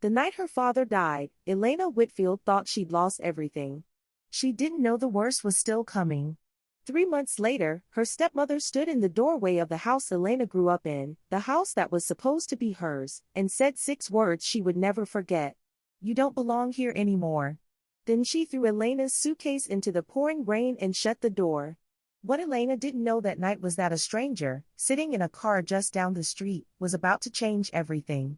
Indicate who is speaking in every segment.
Speaker 1: The night her father died, Elena Whitfield thought she'd lost everything. She didn't know the worst was still coming. 3 months later, her stepmother stood in the doorway of the house Elena grew up in, the house that was supposed to be hers, and said 6 words she would never forget. "You don't belong here anymore." Then she threw Elena's suitcase into the pouring rain and shut the door. What Elena didn't know that night was that a stranger, sitting in a car just down the street, was about to change everything.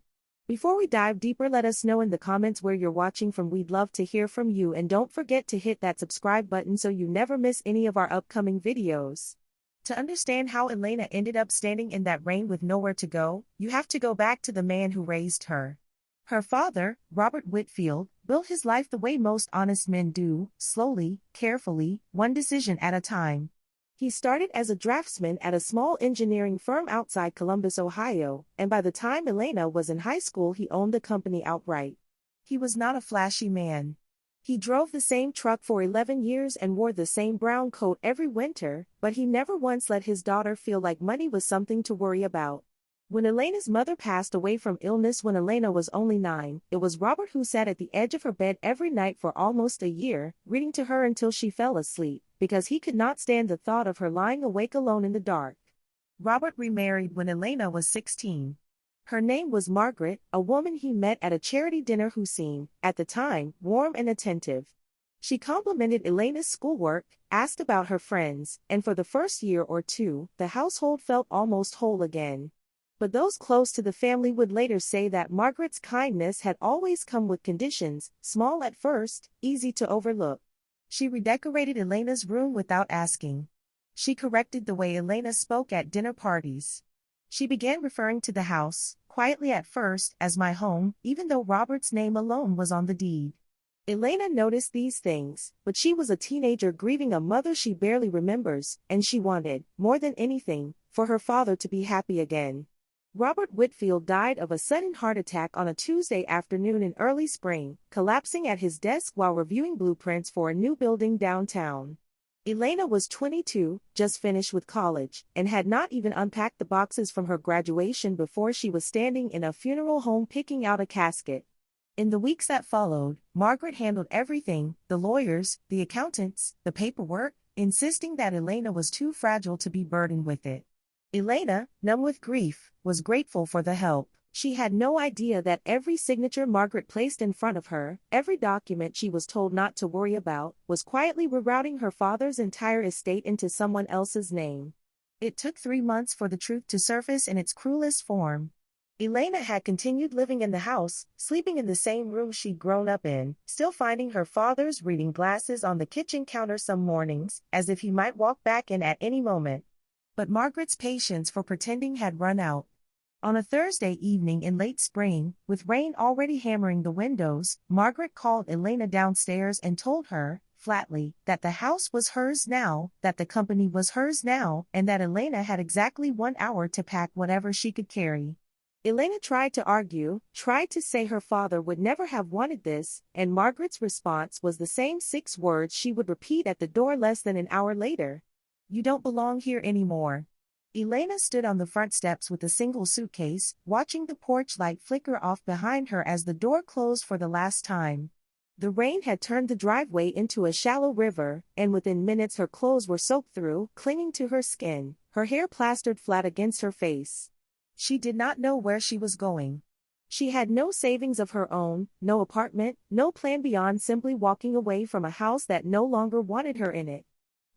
Speaker 1: Before we dive deeper, let us know in the comments where you're watching from. We'd love to hear from you, and don't forget to hit that subscribe button so you never miss any of our upcoming videos. To understand how Elena ended up standing in that rain with nowhere to go, you have to go back to the man who raised her. Her father, Robert Whitfield, built his life the way most honest men do, slowly, carefully, one decision at a time. He started as a draftsman at a small engineering firm outside Columbus, Ohio, and by the time Elena was in high school he owned the company outright. He was not a flashy man. He drove the same truck for 11 years and wore the same brown coat every winter, but he never once let his daughter feel like money was something to worry about. When Elena's mother passed away from illness when Elena was only 9, it was Robert who sat at the edge of her bed every night for almost a year, reading to her until she fell asleep, because he could not stand the thought of her lying awake alone in the dark. Robert remarried when Elena was 16. Her name was Margaret, a woman he met at a charity dinner who seemed, at the time, warm and attentive. She complimented Elena's schoolwork, asked about her friends, and for the first year or two, the household felt almost whole again. But those close to the family would later say that Margaret's kindness had always come with conditions, small at first, easy to overlook. She redecorated Elena's room without asking. She corrected the way Elena spoke at dinner parties. She began referring to the house, quietly at first, as my home, even though Robert's name alone was on the deed. Elena noticed these things, but she was a teenager grieving a mother she barely remembers, and she wanted, more than anything, for her father to be happy again. Robert Whitfield died of a sudden heart attack on a Tuesday afternoon in early spring, collapsing at his desk while reviewing blueprints for a new building downtown. Elena was 22, just finished with college, and had not even unpacked the boxes from her graduation before she was standing in a funeral home picking out a casket. In the weeks that followed, Margaret handled everything: the lawyers, the accountants, the paperwork, insisting that Elena was too fragile to be burdened with it. Elena, numb with grief, was grateful for the help. She had no idea that every signature Margaret placed in front of her, every document she was told not to worry about, was quietly rerouting her father's entire estate into someone else's name. It took 3 months for the truth to surface in its cruelest form. Elena had continued living in the house, sleeping in the same room she'd grown up in, still finding her father's reading glasses on the kitchen counter some mornings, as if he might walk back in at any moment. But Margaret's patience for pretending had run out. On a Thursday evening in late spring, with rain already hammering the windows, Margaret called Elena downstairs and told her, flatly, that the house was hers now, that the company was hers now, and that Elena had exactly 1 hour to pack whatever she could carry. Elena tried to argue, tried to say her father would never have wanted this, and Margaret's response was the same 6 words she would repeat at the door less than an hour later. "You don't belong here anymore." Elena stood on the front steps with a single suitcase, watching the porch light flicker off behind her as the door closed for the last time. The rain had turned the driveway into a shallow river, and within minutes her clothes were soaked through, clinging to her skin, her hair plastered flat against her face. She did not know where she was going. She had no savings of her own, no apartment, no plan beyond simply walking away from a house that no longer wanted her in it.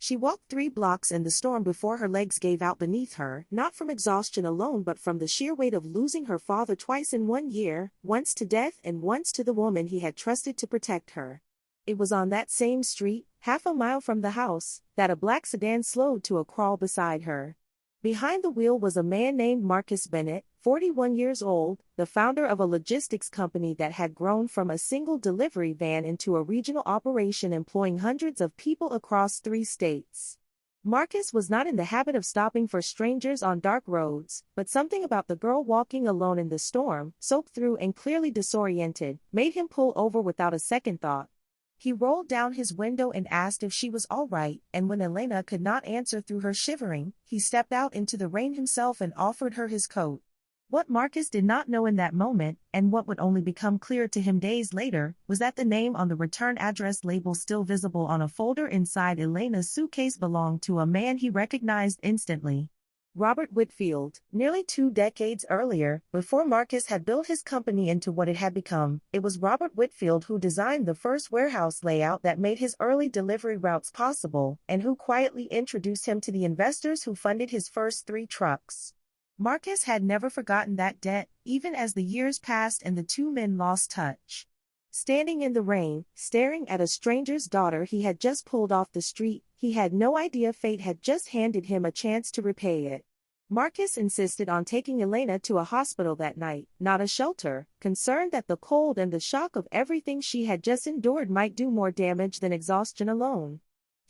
Speaker 1: She walked 3 blocks in the storm before her legs gave out beneath her, not from exhaustion alone but from the sheer weight of losing her father twice in 1 year, once to death and once to the woman he had trusted to protect her. It was on that same street, half a mile from the house, that a black sedan slowed to a crawl beside her. Behind the wheel was a man named Marcus Bennett, 41 years old, the founder of a logistics company that had grown from a single delivery van into a regional operation employing hundreds of people across 3 states. Marcus was not in the habit of stopping for strangers on dark roads, but something about the girl walking alone in the storm, soaked through and clearly disoriented, made him pull over without a second thought. He rolled down his window and asked if she was all right, and when Elena could not answer through her shivering, he stepped out into the rain himself and offered her his coat. What Marcus did not know in that moment, and what would only become clear to him days later, was that the name on the return address label still visible on a folder inside Elena's suitcase belonged to a man he recognized instantly. Robert Whitfield. Nearly 2 decades earlier, before Marcus had built his company into what it had become, it was Robert Whitfield who designed the first warehouse layout that made his early delivery routes possible, and who quietly introduced him to the investors who funded his first 3 trucks. Marcus had never forgotten that debt, even as the years passed and the two men lost touch. Standing in the rain, staring at a stranger's daughter he had just pulled off the street, he had no idea fate had just handed him a chance to repay it. Marcus insisted on taking Elena to a hospital that night, not a shelter, concerned that the cold and the shock of everything she had just endured might do more damage than exhaustion alone.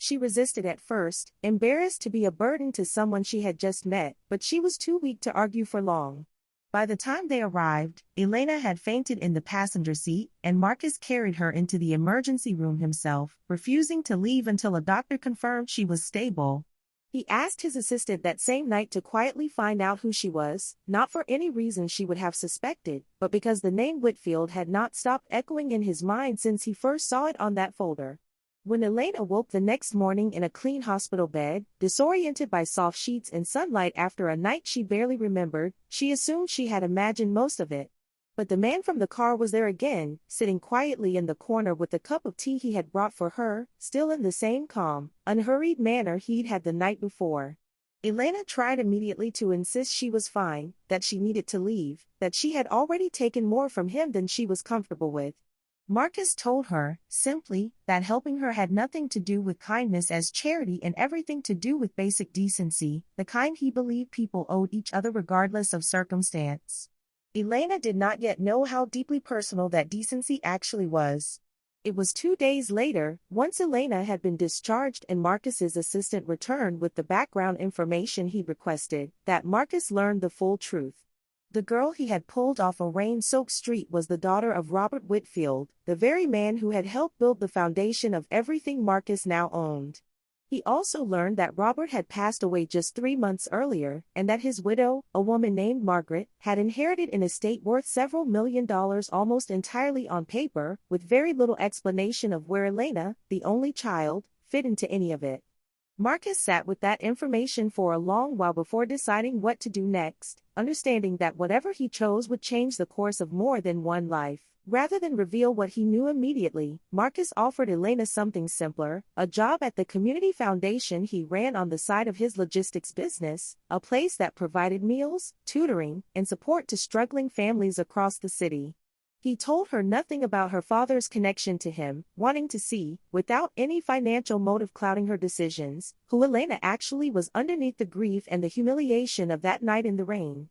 Speaker 1: She resisted at first, embarrassed to be a burden to someone she had just met, but she was too weak to argue for long. By the time they arrived, Elena had fainted in the passenger seat, and Marcus carried her into the emergency room himself, refusing to leave until a doctor confirmed she was stable. He asked his assistant that same night to quietly find out who she was, not for any reason she would have suspected, but because the name Whitfield had not stopped echoing in his mind since he first saw it on that folder. When Elena woke the next morning in a clean hospital bed, disoriented by soft sheets and sunlight after a night she barely remembered, she assumed she had imagined most of it. But the man from the car was there again, sitting quietly in the corner with the cup of tea he had brought for her, still in the same calm, unhurried manner he'd had the night before. Elena tried immediately to insist she was fine, that she needed to leave, that she had already taken more from him than she was comfortable with. Marcus told her, simply, that helping her had nothing to do with kindness as charity and everything to do with basic decency, the kind he believed people owed each other regardless of circumstance. Elena did not yet know how deeply personal that decency actually was. It was 2 days later, once Elena had been discharged and Marcus's assistant returned with the background information he requested, that Marcus learned the full truth. The girl he had pulled off a rain-soaked street was the daughter of Robert Whitfield, the very man who had helped build the foundation of everything Marcus now owned. He also learned that Robert had passed away just 3 months earlier, and that his widow, a woman named Margaret, had inherited an estate worth several $1 million almost entirely on paper, with very little explanation of where Elena, the only child, fit into any of it. Marcus sat with that information for a long while before deciding what to do next, understanding that whatever he chose would change the course of more than one life. Rather than reveal what he knew immediately, Marcus offered Elena something simpler, a job at the community foundation he ran on the side of his logistics business, a place that provided meals, tutoring, and support to struggling families across the city. He told her nothing about her father's connection to him, wanting to see, without any financial motive clouding her decisions, who Elena actually was underneath the grief and the humiliation of that night in the rain.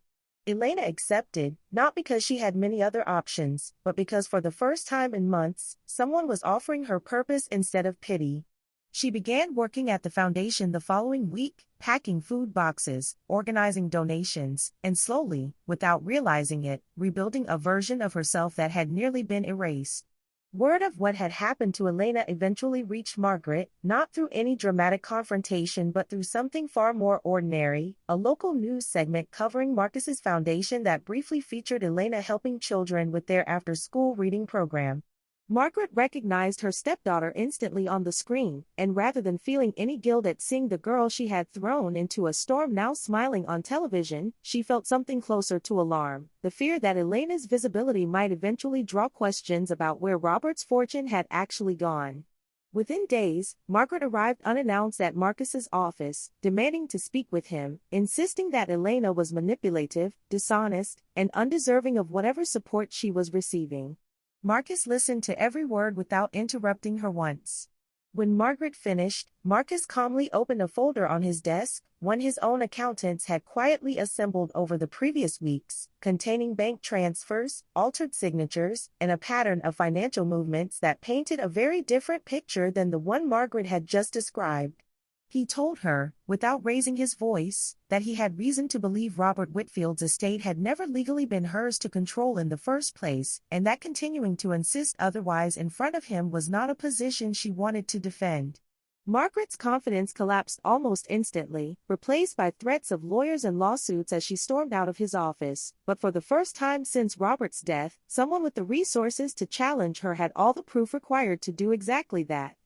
Speaker 1: Elena accepted, not because she had many other options, but because for the first time in months, someone was offering her purpose instead of pity. She began working at the foundation the following week, packing food boxes, organizing donations, and slowly, without realizing it, rebuilding a version of herself that had nearly been erased. Word of what had happened to Elena eventually reached Margaret, not through any dramatic confrontation but through something far more ordinary, a local news segment covering Marcus's foundation that briefly featured Elena helping children with their after-school reading program. Margaret recognized her stepdaughter instantly on the screen, and rather than feeling any guilt at seeing the girl she had thrown into a storm now smiling on television, she felt something closer to alarm, the fear that Elena's visibility might eventually draw questions about where Robert's fortune had actually gone. Within days, Margaret arrived unannounced at Marcus's office, demanding to speak with him, insisting that Elena was manipulative, dishonest, and undeserving of whatever support she was receiving. Marcus listened to every word without interrupting her once. When Margaret finished, Marcus calmly opened a folder on his desk, one his own accountants had quietly assembled over the previous weeks, containing bank transfers, altered signatures, and a pattern of financial movements that painted a very different picture than the one Margaret had just described. He told her, without raising his voice, that he had reason to believe Robert Whitfield's estate had never legally been hers to control in the first place, and that continuing to insist otherwise in front of him was not a position she wanted to defend. Margaret's confidence collapsed almost instantly, replaced by threats of lawyers and lawsuits as she stormed out of his office. But for the first time since Robert's death, someone with the resources to challenge her had all the proof required to do exactly that.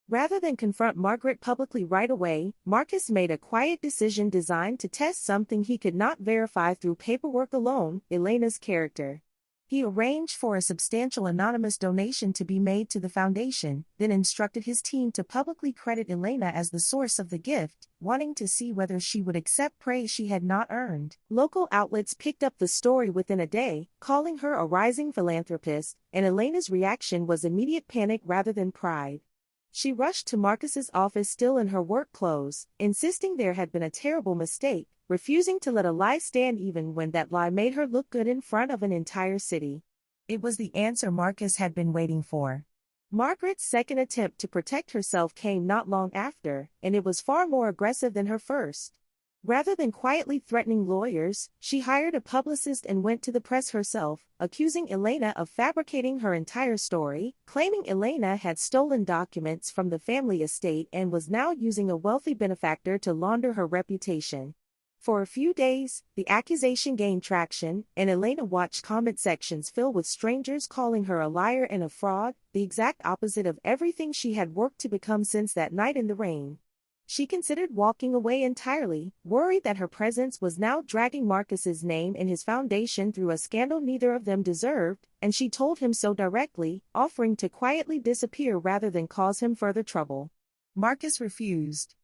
Speaker 1: Rather than confront Margaret publicly right away, Marcus made a quiet decision designed to test something he could not verify through paperwork alone: Elena's character. He arranged for a substantial anonymous donation to be made to the foundation, then instructed his team to publicly credit Elena as the source of the gift, wanting to see whether she would accept praise she had not earned. Local outlets picked up the story within a day, calling her a rising philanthropist, and Elena's reaction was immediate panic rather than pride. She rushed to Marcus's office still in her work clothes, insisting there had been a terrible mistake, refusing to let a lie stand even when that lie made her look good in front of an entire city. It was the answer Marcus had been waiting for. Margaret's second attempt to protect herself came not long after, and it was far more aggressive than her first. Rather than quietly threatening lawyers, she hired a publicist and went to the press herself, accusing Elena of fabricating her entire story, claiming Elena had stolen documents from the family estate and was now using a wealthy benefactor to launder her reputation. For a few days, the accusation gained traction, and Elena watched comment sections fill with strangers calling her a liar and a fraud, the exact opposite of everything she had worked to become since that night in the rain. She considered walking away entirely, worried that her presence was now dragging Marcus's name and his foundation through a scandal neither of them deserved, and she told him so directly, offering to quietly disappear rather than cause him further trouble. Marcus refused.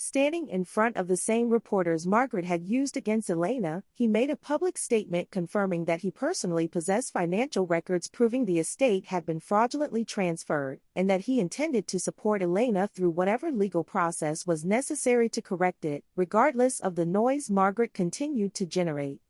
Speaker 1: Standing in front of the same reporters Margaret had used against Elena, he made a public statement confirming that he personally possessed financial records proving the estate had been fraudulently transferred, and that he intended to support Elena through whatever legal process was necessary to correct it, regardless of the noise Margaret continued to generate.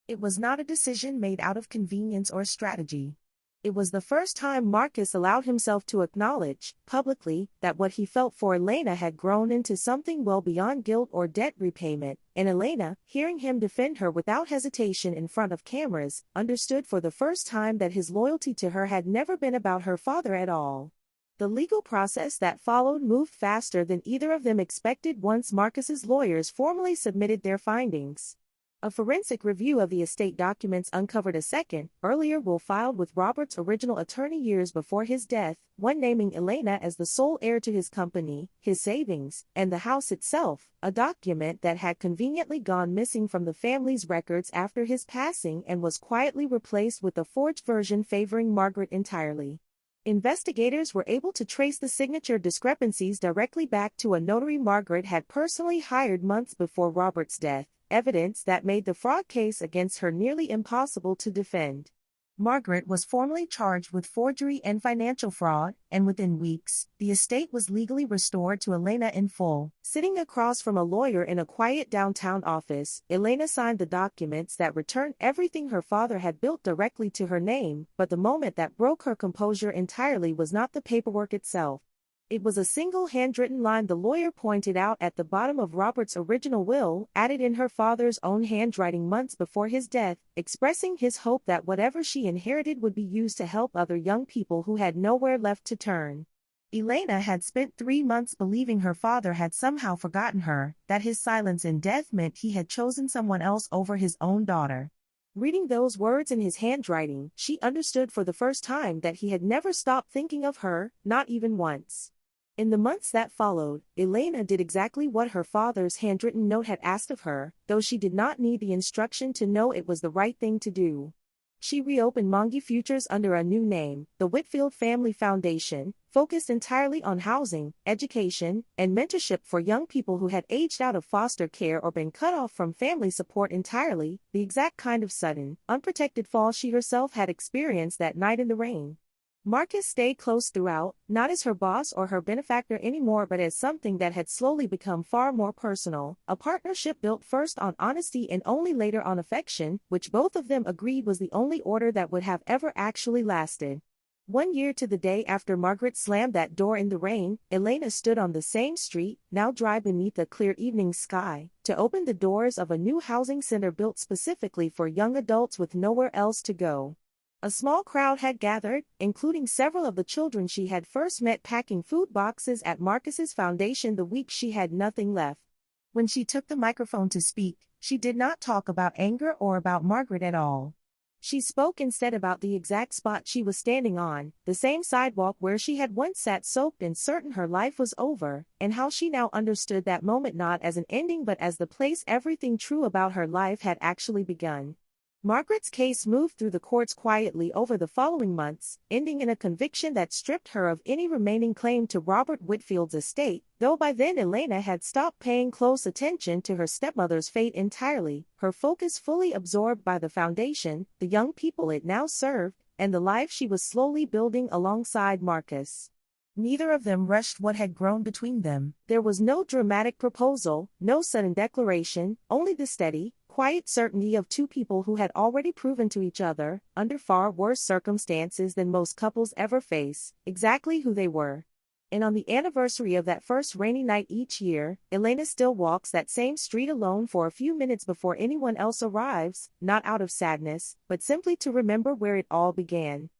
Speaker 1: It was not a decision made out of convenience or strategy. It was the first time Marcus allowed himself to acknowledge, publicly, that what he felt for Elena had grown into something well beyond guilt or debt repayment, and Elena, hearing him defend her without hesitation in front of cameras, understood for the first time that his loyalty to her had never been about her father at all. The legal process that followed moved faster than either of them expected once Marcus's lawyers formally submitted their findings. A forensic review of the estate documents uncovered a second, earlier will filed with Robert's original attorney years before his death, one naming Elena as the sole heir to his company, his savings, and the house itself, a document that had conveniently gone missing from the family's records after his passing and was quietly replaced with a forged version favoring Margaret entirely. Investigators were able to trace the signature discrepancies directly back to a notary Margaret had personally hired months before Robert's death, evidence that made the fraud case against her nearly impossible to defend. Margaret was formally charged with forgery and financial fraud, and within weeks, the estate was legally restored to Elena in full. Sitting across from a lawyer in a quiet downtown office, Elena signed the documents that returned everything her father had built directly to her name, but the moment that broke her composure entirely was not the paperwork itself. It was a single handwritten line the lawyer pointed out at the bottom of Robert's original will, added in her father's own handwriting months before his death, expressing his hope that whatever she inherited would be used to help other young people who had nowhere left to turn. Elena had spent 3 months believing her father had somehow forgotten her, that his silence in death meant he had chosen someone else over his own daughter. Reading those words in his handwriting, she understood for the first time that he had never stopped thinking of her, not even once. In the months that followed, Elena did exactly what her father's handwritten note had asked of her, though she did not need the instruction to know it was the right thing to do. She reopened Mongi Futures under a new name, the Whitfield Family Foundation, focused entirely on housing, education, and mentorship for young people who had aged out of foster care or been cut off from family support entirely, the exact kind of sudden, unprotected fall she herself had experienced that night in the rain. Marcus stayed close throughout, not as her boss or her benefactor anymore but as something that had slowly become far more personal, a partnership built first on honesty and only later on affection, which both of them agreed was the only order that would have ever actually lasted. 1 year to the day after Margaret slammed that door in the rain, Elena stood on the same street, now dry beneath a clear evening sky, to open the doors of a new housing center built specifically for young adults with nowhere else to go. A small crowd had gathered, including several of the children she had first met packing food boxes at Marcus's foundation the week she had nothing left. When she took the microphone to speak, she did not talk about anger or about Margaret at all. She spoke instead about the exact spot she was standing on, the same sidewalk where she had once sat soaked and certain her life was over, and how she now understood that moment not as an ending but as the place everything true about her life had actually begun. Margaret's case moved through the courts quietly over the following months, ending in a conviction that stripped her of any remaining claim to Robert Whitfield's estate, though by then Elena had stopped paying close attention to her stepmother's fate entirely, her focus fully absorbed by the foundation, the young people it now served, and the life she was slowly building alongside Marcus. Neither of them rushed what had grown between them. There was no dramatic proposal, no sudden declaration, only the steady, quiet certainty of two people who had already proven to each other, under far worse circumstances than most couples ever face, exactly who they were. And on the anniversary of that first rainy night each year, Elena still walks that same street alone for a few minutes before anyone else arrives, not out of sadness, but simply to remember where it all began.